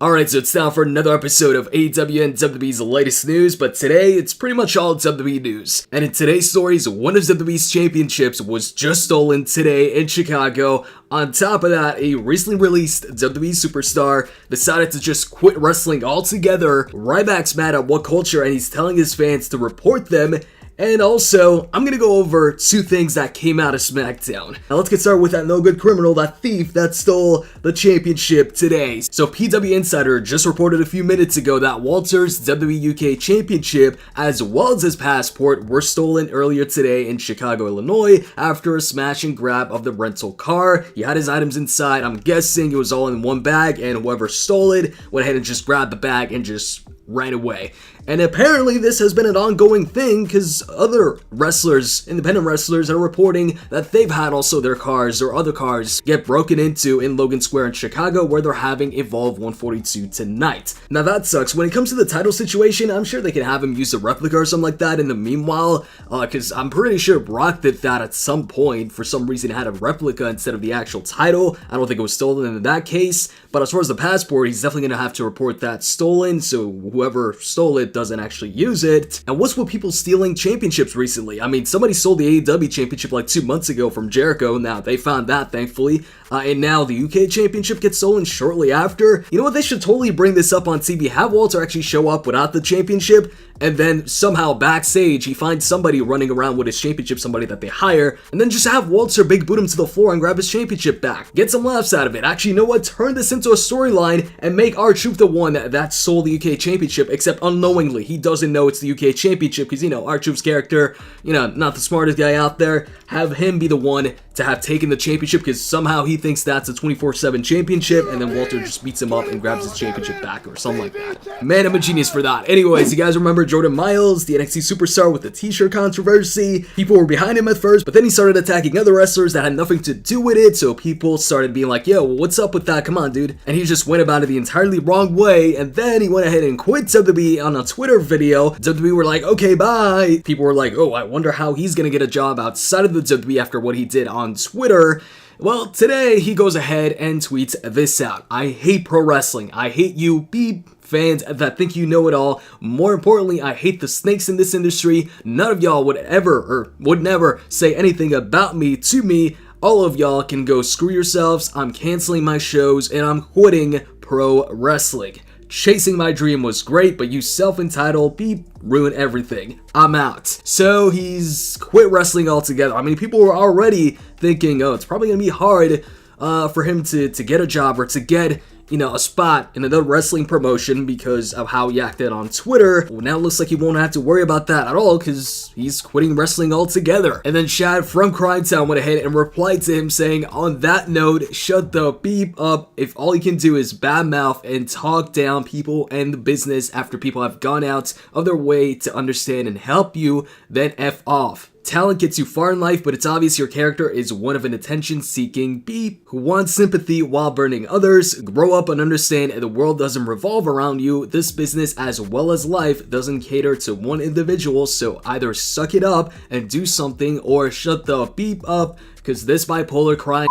Alright, so it's time for another episode of AEW and WWE's latest news, but today it's pretty much all WWE news. And in today's stories, one of WWE's championships was just stolen today in Chicago. On top of that, a recently released WWE Superstar decided to just quit wrestling altogether. Ryback's mad at WhatCulture and he's telling his fans to report them. And also, I'm gonna go over two things that came out of Smackdown. Now let's get started with that no-good criminal, that thief that stole the championship today. So PW Insider just reported a few minutes ago that Walter's WWE UK Championship, as well as his passport, were stolen earlier today in Chicago, Illinois, after a smash and grab of the rental car. He had his items inside. I'm guessing it was all in one bag, and whoever stole it went ahead and just grabbed the bag and just ran away. And apparently this has been an ongoing thing because other wrestlers, independent wrestlers, are reporting that they've had also their cars or other cars get broken into in Logan Square in Chicago, where they're having Evolve 142 tonight. Now that sucks. When it comes to the title situation, I'm sure they can have him use a replica or something like that in the meanwhile, because I'm pretty sure Brock did that at some point. For some reason, had a replica instead of the actual title. I don't think it was stolen in that case, but as far as the passport, he's definitely going to have to report that stolen, so whoever stole it doesn't actually use it. And what's with people stealing championships recently? I mean, somebody stole the AEW championship like 2 months ago from Jericho. Now they found that, thankfully, and now the UK championship gets stolen shortly after. You know what? They should totally bring this up on TV. Have Walter actually show up without the championship, and then somehow backstage he finds somebody running around with his championship, somebody that they hire, and then just have Walter big boot him to the floor and grab his championship back. Get some laughs out of it. Actually, you know what? Turn this into a storyline and make R-Truth the one that stole the UK championship, except unknowingly. He doesn't know it's the UK championship because, you know, R-Truth's character, you know, not the smartest guy out there. Have him be the one to have taken the championship because somehow he thinks that's a 24/7 championship, and then Walter just beats him up and grabs his championship back or something like that. Man, I'm a genius for that. Anyways, you guys remember Jordan Myles, the NXT superstar with the t-shirt controversy? People were behind him at first, but then he started attacking other wrestlers that had nothing to do with it, so people started being like, yo, what's up with that? Come on, dude. And he just went about it the entirely wrong way, and then he went ahead and quit WWE on a Twitter video. WWE were like, okay, bye. People were like, oh, I wonder how he's gonna get a job outside of the WWE after what he did on Twitter. Well, today he goes ahead and tweets this out. I hate pro wrestling. I hate you, beep, fans that think you know it all. More importantly, I hate the snakes in this industry. None of y'all would ever or would never say anything about me to me. All of y'all can go screw yourselves. I'm canceling my shows and I'm quitting pro wrestling. Chasing my dream was great, but you self-entitled beep ruin everything. I'm out. So he's quit wrestling altogether. I mean, people were already thinking, oh, it's probably gonna be hard for him to get a job or to get, you know, a spot in another wrestling promotion because of how he acted on Twitter. Well, now it looks like he won't have to worry about that at all because he's quitting wrestling altogether. And then Shad from Cryme Tyme went ahead and replied to him saying, on that note, shut the beep up. If all you can do is badmouth and talk down people and the business after people have gone out of their way to understand and help you, then F off. Talent gets you far in life, but it's obvious your character is one of an attention-seeking beep who wants sympathy while burning others. Grow up and understand the world doesn't revolve around you. This business, as well as life, doesn't cater to one individual, so either suck it up and do something or shut the beep up, because this bipolar crying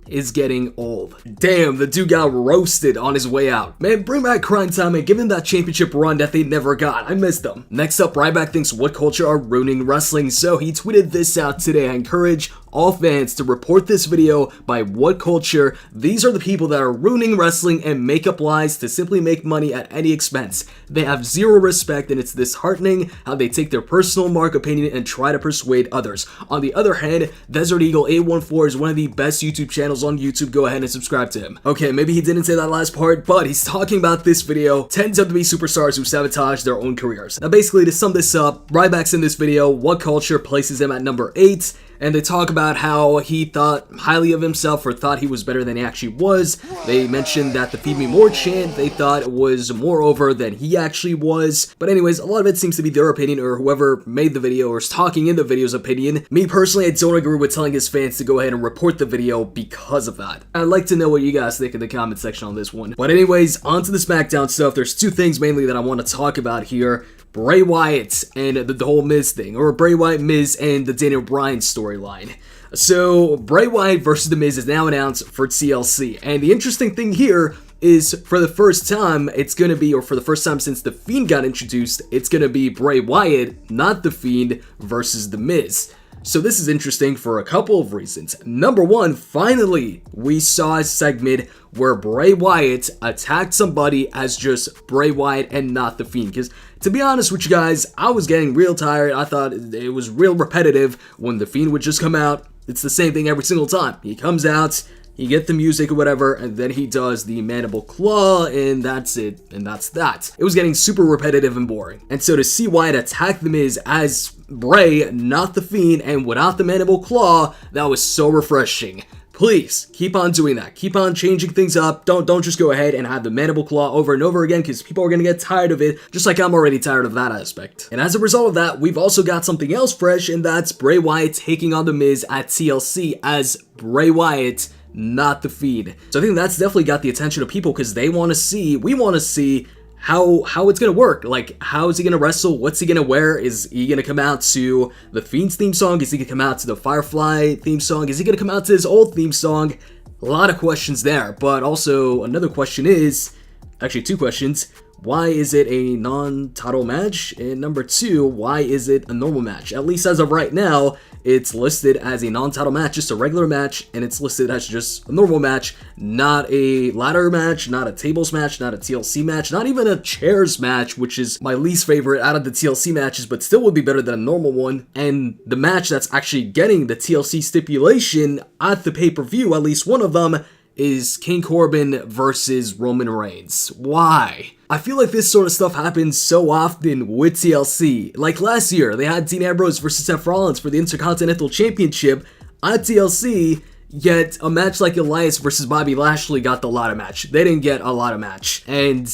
is getting old. Damn, the dude got roasted on his way out. Man, bring back Cryme Tyme and give him that championship run that they never got. I missed them. Next up, Ryback thinks WhatCulture are ruining wrestling, so he tweeted this out today. I encourage all fans to report this video by WhatCulture. These are the people that are ruining wrestling and make up lies to simply make money at any expense. They have zero respect, and it's disheartening how they take their personal mark opinion and try to persuade others. On the other hand, Desert Eagle 814 is one of the best YouTube channels on YouTube. Go ahead and subscribe to him. Okay, maybe he didn't say that last part, but he's talking about this video, 10 WWE superstars who sabotage their own careers. Now basically, to sum this up, Ryback's in this video, WhatCulture places him at number 8, and they talk about how he thought highly of himself or thought he was better than he actually was. They mentioned that the Feed Me More chant they thought was more over than he actually was. But anyways, a lot of it seems to be their opinion or whoever made the video or is talking in the video's opinion. Me personally, I don't agree with telling his fans to go ahead and report the video because of that. I'd like to know what you guys think in the comment section on this one. But anyways, on to the Smackdown stuff. There's two things mainly that I want to talk about here. Bray Wyatt and the whole Miz thing, or Bray Wyatt, Miz, and the Daniel Bryan storyline. So, Bray Wyatt versus The Miz is now announced for TLC, and the interesting thing here is for the first time, it's gonna be, or for the first time since The Fiend got introduced, it's gonna be Bray Wyatt, not The Fiend, versus The Miz. So this is interesting for a couple of reasons. Number one, finally, we saw a segment where Bray Wyatt attacked somebody as just Bray Wyatt and not The Fiend. Because to be honest with you guys, I was getting real tired. I thought it was real repetitive when The Fiend would just come out. It's the same thing every single time. He comes out, you get the music or whatever, and then he does the mandible claw, and that's it, and that's that. It was getting super repetitive and boring. And so to see Wyatt attack The Miz as Bray, not The Fiend, and without the mandible claw, that was so refreshing. Please, keep on doing that. Keep on changing things up. Don't just go ahead and have the mandible claw over and over again, because people are going to get tired of it, just like I'm already tired of that aspect. And as a result of that, we've also got something else fresh, and that's Bray Wyatt taking on The Miz at TLC as Bray Wyatt, not The Fiend. So I think that's definitely got the attention of people, because we want to see how it's gonna work. Like, how is he gonna wrestle? What's he gonna wear? Is he gonna come out to The Fiend's theme song? Is he gonna come out to the Firefly theme song? Is he gonna come out to his old theme song? A lot of questions there. But also another question is, actually two questions. Why is it a non-title match? And number two, why is it a normal match? At least as of right now, it's listed as a non-title match, just a regular match, and it's listed as just a normal match, not a ladder match, not a tables match, not a TLC match, not even a chairs match, which is my least favorite out of the TLC matches, but still would be better than a normal one. And the match that's actually getting the TLC stipulation at the pay-per-view, at least one of them, is King Corbin versus Roman Reigns. Why? I feel like this sort of stuff happens so often with TLC. Like last year, they had Dean Ambrose versus Seth Rollins for the Intercontinental Championship at TLC, yet a match like Elias versus Bobby Lashley got the ladder match. They didn't get a ladder match. And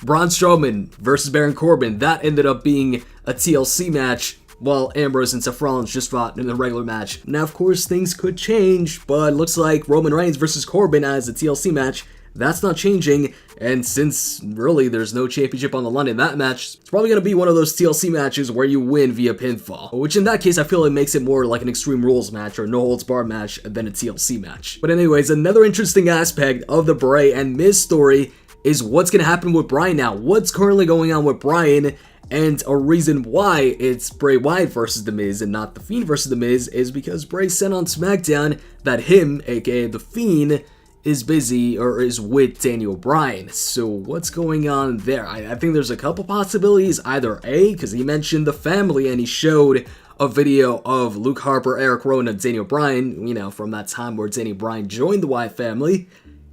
Braun Strowman versus Baron Corbin, that ended up being a TLC match, while Ambrose and Seth Rollins just fought in a regular match. Now, of course, things could change, but it looks like Roman Reigns versus Corbin as a TLC match, that's not changing, and since really there's no championship on the line in that match, it's probably going to be one of those TLC matches where you win via pinfall, which in that case I feel it makes it more like an Extreme Rules match or no holds barred match than a TLC match. But anyways, another interesting aspect of the Bray and Miz story is what's going to happen with Bryan now. What's currently going on with Bryan? And a reason why it's Bray Wyatt versus The Miz and not The Fiend versus The Miz is because Bray said on SmackDown that him, aka The Fiend, is busy or is with Daniel Bryan. So what's going on there? I think there's a couple possibilities. Either A, because he mentioned the family and he showed a video of Luke Harper, Eric Rowan, and Daniel Bryan, you know, from that time where Daniel Bryan joined the Wyatt family.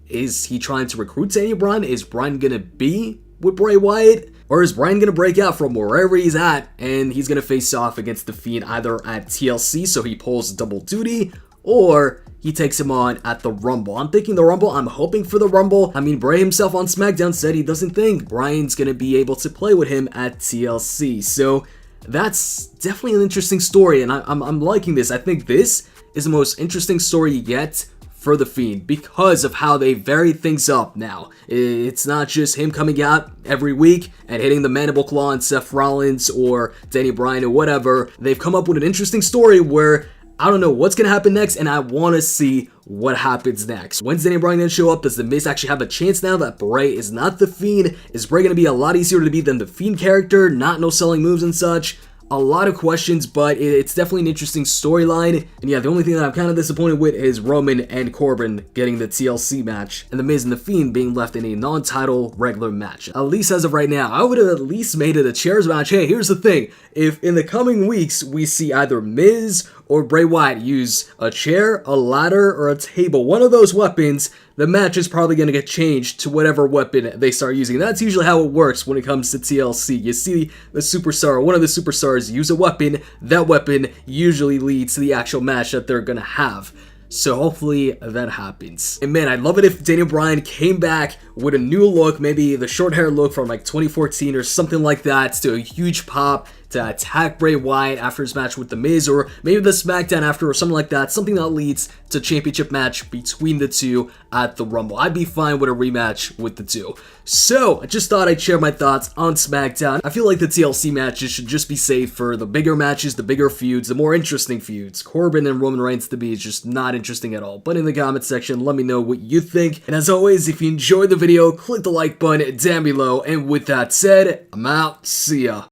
Is he trying to recruit Daniel Bryan? Is Bryan gonna be with Bray Wyatt? Or is Bryan going to break out from wherever he's at and he's going to face off against The Fiend either at TLC, so he pulls double duty, or he takes him on at the Rumble? I'm thinking the Rumble. I'm hoping for the Rumble. I mean, Bray himself on SmackDown said he doesn't think Bryan's going to be able to play with him at TLC. So that's definitely an interesting story, and I'm liking this. I think this is the most interesting story yet for The Fiend because of how they vary things up now. It's not just him coming out every week and hitting the mandible claw on Seth Rollins or Daniel Bryan or whatever. They've come up with an interesting story where I don't know what's going to happen next, and I want to see what happens next. When's Daniel Bryan going to show up? Does The Miz actually have a chance now that Bray is not The Fiend? Is Bray going to be a lot easier to beat than The Fiend character? Not no selling moves and such? A lot of questions, but it's definitely an interesting storyline. And yeah, the only thing that I'm kind of disappointed with is Roman and Corbin getting the TLC match, and The Miz and The Fiend being left in a non-title regular match. At least as of right now, I would have at least made it a chairs match. Hey, here's the thing. If in the coming weeks we see either Miz or Bray Wyatt use a chair, a ladder, or a table, one of those weapons, the match is probably going to get changed to whatever weapon they start using. That's usually how it works when it comes to TLC. You see the superstar, one of the superstars, use a weapon. That weapon usually leads to the actual match that they're going to have. So hopefully that happens. And man, I'd love it if Daniel Bryan came back with a new look, maybe the short hair look from like 2014 or something like that, to a huge pop, to attack Bray Wyatt after his match with The Miz, or maybe the SmackDown after, or something like that. Something that leads to a championship match between the two at the Rumble. I'd be fine with a rematch with the two. So, I just thought I'd share my thoughts on SmackDown. I feel like the TLC matches should just be saved for the bigger matches, the bigger feuds, the more interesting feuds. Corbin and Roman Reigns to me is just not interesting at all. But in the comment section, let me know what you think. And as always, if you enjoyed the video, click the like button down below. And with that said, I'm out. See ya.